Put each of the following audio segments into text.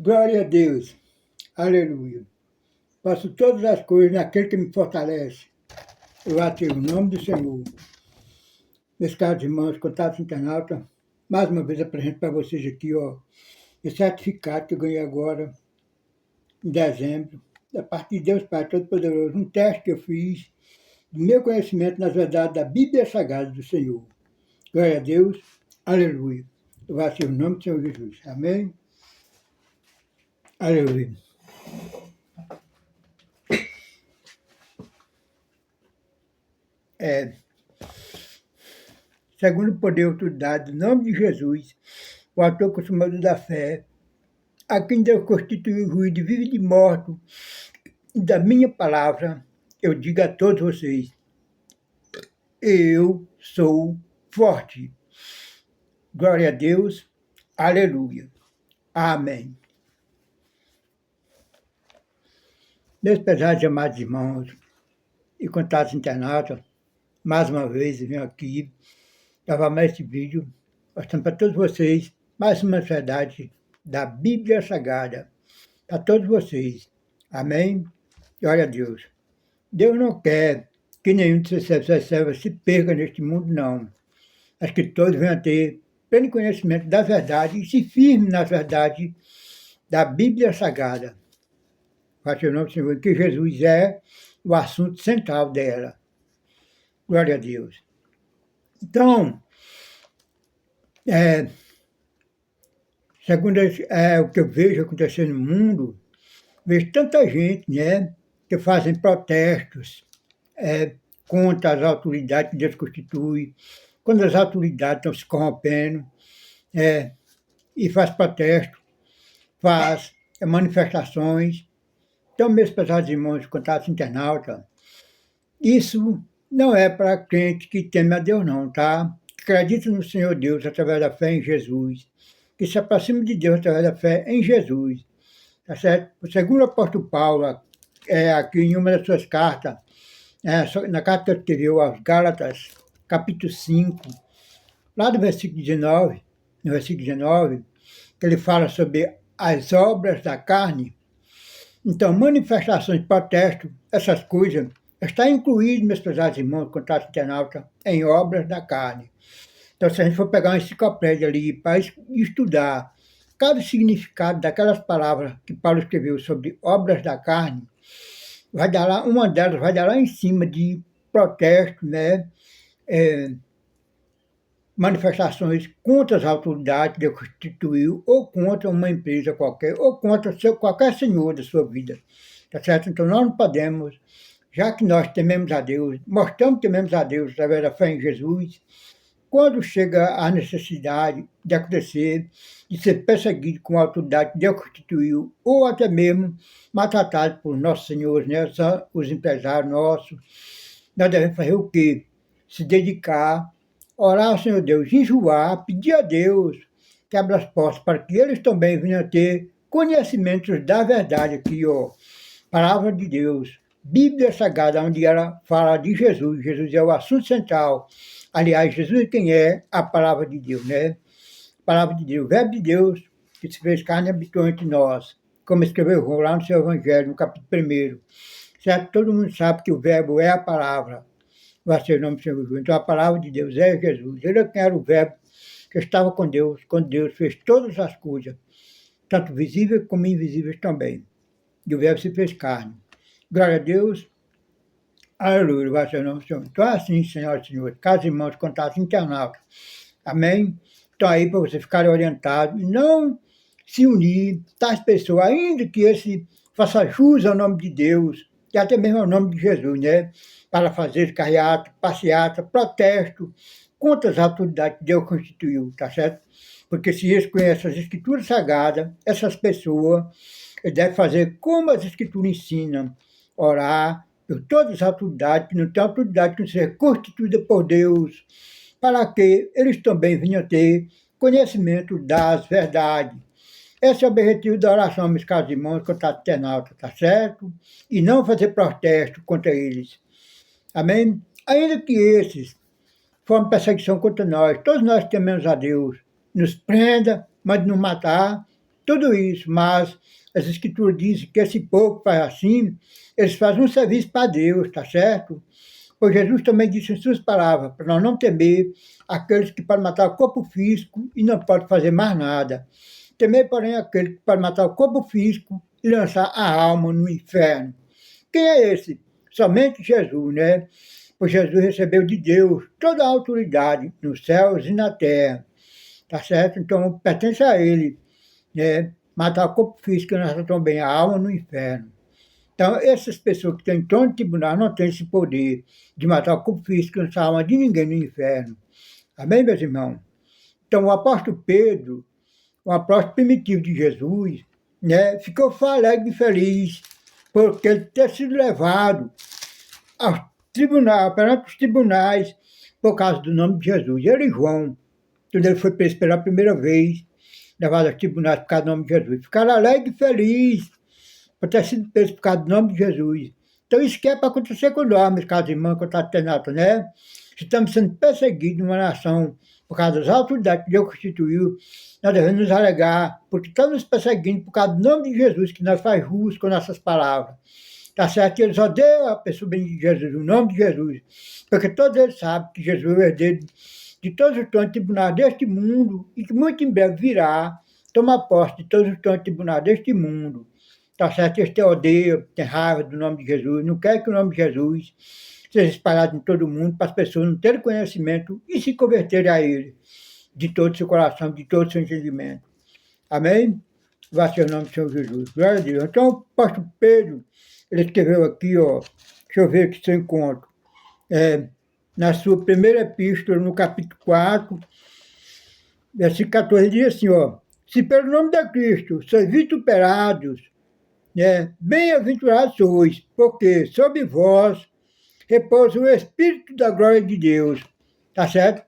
Glória a Deus. Aleluia. Faço todas as coisas naquele que me fortalece. Eu ativo o nome do Senhor. Meus caros irmãos, contatos internautas, mais uma vez apresento para vocês aqui, esse certificado que eu ganhei agora, em dezembro, da parte de Deus Pai Todo-Poderoso, um teste que eu fiz do meu conhecimento nas verdades da Bíblia Sagrada do Senhor. Glória a Deus. Aleluia. Eu ativo o nome do Senhor Jesus. Amém. Aleluia. Segundo o poder e autoridade, no nome de Jesus, o autor consumador da fé, a quem Deus constituiu o juiz de vivo e de morto, e da minha palavra, eu digo a todos vocês, eu sou forte. Glória a Deus. Aleluia. Amém. Meus pesados e amados irmãos e contatos internautas, mais uma vez eu venho aqui gravar mais esse vídeo, mostrando para todos vocês mais uma verdade da Bíblia Sagrada, para todos vocês. Amém? Glória a Deus. Deus não quer que nenhum de seus servos se perca neste mundo, não. Mas que todos venham a ter pleno conhecimento da verdade e se firme na verdade da Bíblia Sagrada. Faz o nome, Senhor, que Jesus é o assunto central dela. Glória a Deus. Então, segundo o que eu vejo acontecer no mundo, vejo tanta gente, né, que fazem protestos contra as autoridades que Deus constitui, quando as autoridades estão se corrompendo, e faz protesto, faz manifestações. Então, meus pesados irmãos, contatos internautas, isso não é para crente que teme a Deus, não, tá? Acredita no Senhor Deus através da fé em Jesus, que se aproxima de Deus através da fé em Jesus, tá certo? Segundo o apóstolo Paulo, aqui em uma das suas cartas, na carta que ele escreveu aos Gálatas, capítulo 5, lá do versículo 19, no versículo 19, que ele fala sobre as obras da carne. Então, manifestações de protesto, essas coisas, está incluído, meus pesados irmãos, contatos internautas, em obras da carne. Então, se a gente for pegar uma enciclopédia ali para estudar cada significado daquelas palavras que Paulo escreveu sobre obras da carne, vai dar lá, uma delas vai dar lá em cima de protesto, né? Manifestações contra as autoridades que Deus constituiu, ou contra uma empresa qualquer, ou contra qualquer senhor da sua vida. Tá certo? Então, nós não podemos, já que nós tememos a Deus, mostramos que tememos a Deus através da fé em Jesus, quando chega a necessidade de acontecer, de ser perseguido com a autoridade que Deus constituiu, ou até mesmo maltratado por nossos senhores, né, os empresários nossos, nós devemos fazer o quê? Se dedicar, orar ao Senhor Deus, jejuar, pedir a Deus que abra as portas para que eles também venham a ter conhecimentos da verdade aqui, Palavra de Deus, Bíblia Sagrada, onde ela fala de Jesus. Jesus é o assunto central. Aliás, Jesus é quem é a palavra de Deus, né? Palavra de Deus, o verbo de Deus, que se fez carne e habitou entre nós, como escreveu João lá no seu Evangelho, no capítulo 1. Certo? Todo mundo sabe que o verbo é a palavra. Vai ser o nome do Senhor Jesus. Então, a palavra de Deus é Jesus. Ele é quem era o verbo que estava com Deus, quando Deus fez todas as coisas, tanto visíveis como invisíveis também. E o verbo se fez carne. Glória a Deus. Aleluia, vai ser o nome do Senhor. Então, assim, senhoras e senhores, caros irmãos, contatos internautas. Amém? Então, aí, para você ficar orientado e não se unir, tais pessoas, ainda que esse faça jus ao nome de Deus, e até mesmo ao nome de Jesus, né? Para fazer carreata, passeata, protesto contra as autoridades que Deus constituiu, tá certo? Porque se eles conhecem as escrituras sagradas, essas pessoas, eles devem fazer como as escrituras ensinam, orar por todas as autoridades, que não tem autoridade que não seja constituída por Deus, para que eles também venham a ter conhecimento das verdades. Esse é o objetivo da oração, meus caros irmãos, contato internauta, tá certo? E não fazer protesto contra eles. Amém? Ainda que esses formem perseguição contra nós, todos nós tememos a Deus, nos prenda, mande nos matar, tudo isso, mas as escrituras dizem que esse povo faz assim, eles fazem um serviço para Deus, tá certo? Pois Jesus também disse em suas palavras, para nós não temer aqueles que podem matar o corpo físico e não podem fazer mais nada. Temer, porém, aquele que pode matar o corpo físico e lançar a alma no inferno. Quem é esse? Somente Jesus, né? Pois Jesus recebeu de Deus toda a autoridade nos céus e na terra, tá certo? Então pertence a Ele, né? Matar o corpo físico e lançar também a alma no inferno. Então, essas pessoas que estão em torno do tribunal não têm esse poder de matar o corpo físico e lançar a alma de ninguém no inferno. Amém, meus irmãos? Então, o apóstolo Pedro, o apóstolo primitivo de Jesus, né, ficou alegre e feliz porque ele ter sido levado aos tribunais, perante os tribunais, por causa do nome de Jesus. Ele e João, quando ele foi preso pela primeira vez, levado aos tribunais por causa do nome de Jesus. Ficaram alegres e felizes por ter sido preso por causa do nome de Jesus. Então isso que é para acontecer com nós, meus caros irmãos, contato, né? Se estamos sendo perseguidos numa nação por causa das autoridades que Deus constituiu, nós devemos nos alegar, porque estamos nos perseguindo por causa do nome de Jesus, que nós faz jus com nossas palavras. Tá certo? Eles odeiam a pessoa bendita de Jesus, o nome de Jesus, porque todos eles sabem que Jesus é o herdeiro de todos os tronos tribunais deste mundo e que muito em breve virá tomar posse de todos os tronos tribunais deste mundo. Tá certo? Eles têm odeio, têm raiva do nome de Jesus, não querem que o nome de Jesus seja espalhado em todo o mundo para as pessoas não terem conhecimento e se converterem a Ele de todo o seu coração, de todo o seu entendimento. Amém? Vai ser o nome do Senhor Jesus. Glória a Deus. Então, o apóstolo Pedro, ele escreveu aqui, ó, deixa eu ver aqui se eu encontro, na sua primeira epístola, no capítulo 4, versículo 14, diz assim, ó, se pelo nome de Cristo sois vituperados, né, bem-aventurados sois, porque sobre vós repousa o Espírito da glória de Deus, tá certo?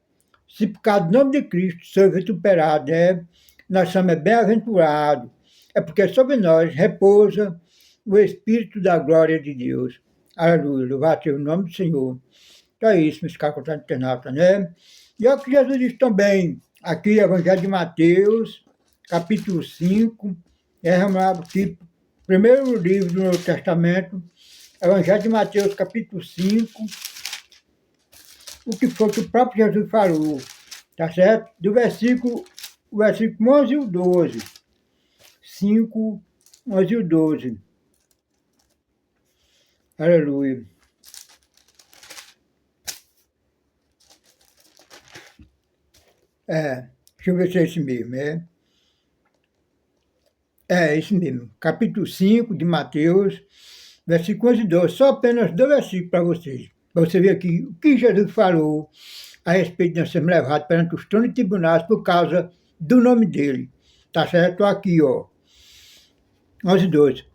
Se por causa do nome de Cristo sois vituperados, né, nós somos bem-aventurados, é porque sobre nós repousa o Espírito da glória de Deus. Aleluia, louvado seja o nome do Senhor. Então é isso, meus caros internautas, né? E é o que Jesus diz também, aqui, Evangelho de Mateus, capítulo 5, aqui, primeiro livro do Novo Testamento, Evangelho de Mateus, capítulo 5, o que foi que o próprio Jesus falou, tá certo? Do versículo 11 e o 12. 5, 11 e o 12. Aleluia. Deixa eu ver se é esse mesmo, É esse mesmo. Capítulo 5 de Mateus, versículo 11 e 12. Só apenas 2 versículos para vocês. Para você ver aqui o que Jesus falou a respeito de nós sermos levados perante os tronos e tribunais por causa do nome dele. Tá certo? Aqui, ó. 11 e 12.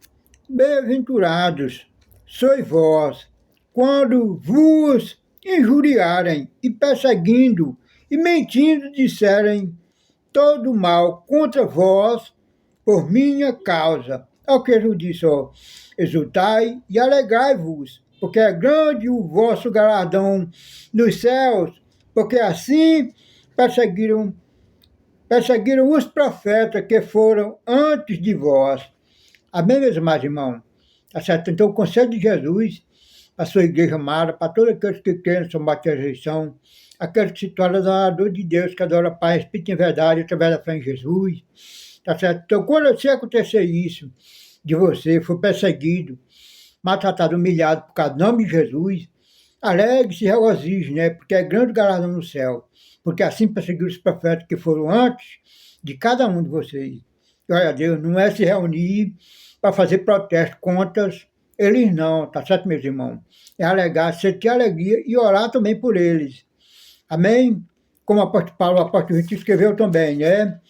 Bem-aventurados sois vós, quando vos injuriarem e perseguindo e mentindo disserem todo mal contra vós por minha causa. É o que Jesus disse, ó. Exultai e alegrai-vos, porque é grande o vosso galardão nos céus, porque assim perseguiram os profetas que foram antes de vós. Amém, meus amados irmãos? Tá certo? Então, o conselho de Jesus, a sua igreja amada, para todos aqueles que querem somente a rejeição, aqueles que se tornam adoradores de Deus, que adoram Pai, Espírito em verdade, através da fé em Jesus. Tá certo? Então, quando se acontecer isso, de você for perseguido, maltratado, humilhado por causa do nome de Jesus, alegre-se e regozije, né? Porque é grande galardão no céu. Porque assim perseguiram os profetas que foram antes de cada um de vocês. Glória a Deus, não é se reunir para fazer protesto contra eles não, tá certo, meus irmãos? É alegar, sentir alegria e orar também por eles. Amém? Como o apóstolo Paulo, o apóstolo Rito escreveu também, né?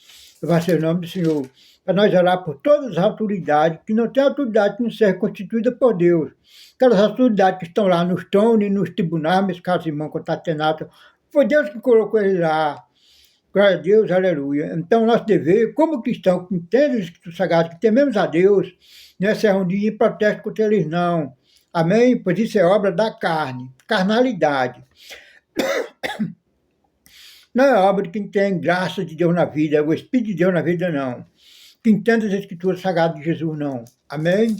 Vai ser o nome do Senhor. Para nós orar por todas as autoridades, que não tem autoridade que não seja constituída por Deus. Aquelas autoridades que estão lá nos tronos e nos tribunais, meus caros irmãos, contatenados, foi Deus que colocou eles lá. Glória a Deus, aleluia. Então, nosso dever, como cristão, que entende os Escritos Sagrados, que tememos a Deus, não é se reunir em protesto contra eles, não. Amém? Pois isso é obra da carne, carnalidade. Não é obra de quem tem graça de Deus na vida, é o Espírito de Deus na vida, não. que entendam as escrituras sagradas de Jesus, não. Amém?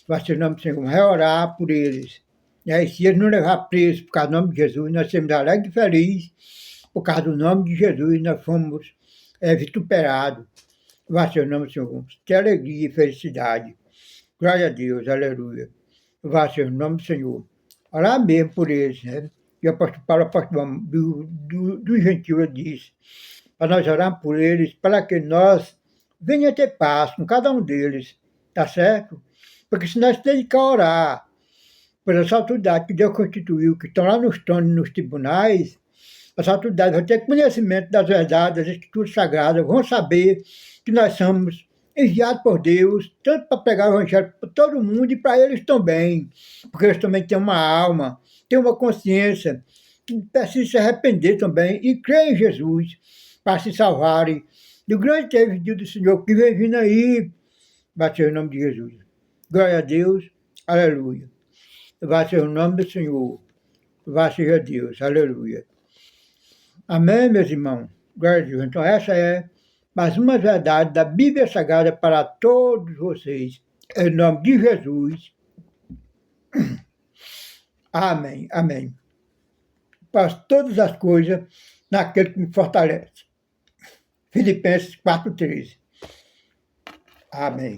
Vai ser o nome do Senhor. Vai orar por eles. E se eles não levar preso por causa do nome de Jesus, nós seremos alegres e felizes. Por causa do nome de Jesus, nós fomos vituperados. Vai ser o nome do Senhor. Que alegria e felicidade. Glória a Deus, aleluia. Vai ser o nome do Senhor. Orar mesmo por eles, né? E o apóstolo Paulo, apóstolo do gentil, disse, para nós orar por eles, para que nós venha ter paz com cada um deles, tá certo? Porque se nós temos que orar pelas autoridades que Deus constituiu, que estão lá nos tronos, nos tribunais, as autoridades vão ter conhecimento das verdades, das escrituras sagradas, vão saber que nós somos enviados por Deus, tanto para pregar o evangelho para todo mundo e para eles também, porque eles também têm uma alma, têm uma consciência, que precisam se arrepender também e crer em Jesus para se salvarem do grande dia do Senhor que vem vindo aí. Vai ser o nome de Jesus. Glória a Deus, aleluia. Vai ser o nome do Senhor. Vai ser a Deus, aleluia. Amém, meus irmãos? Glória a Deus. Então, essa é mais uma verdade da Bíblia Sagrada para todos vocês. Em nome de Jesus. Amém, amém. Faço todas as coisas naquele que me fortalece. Filipenses 4:13. Amém.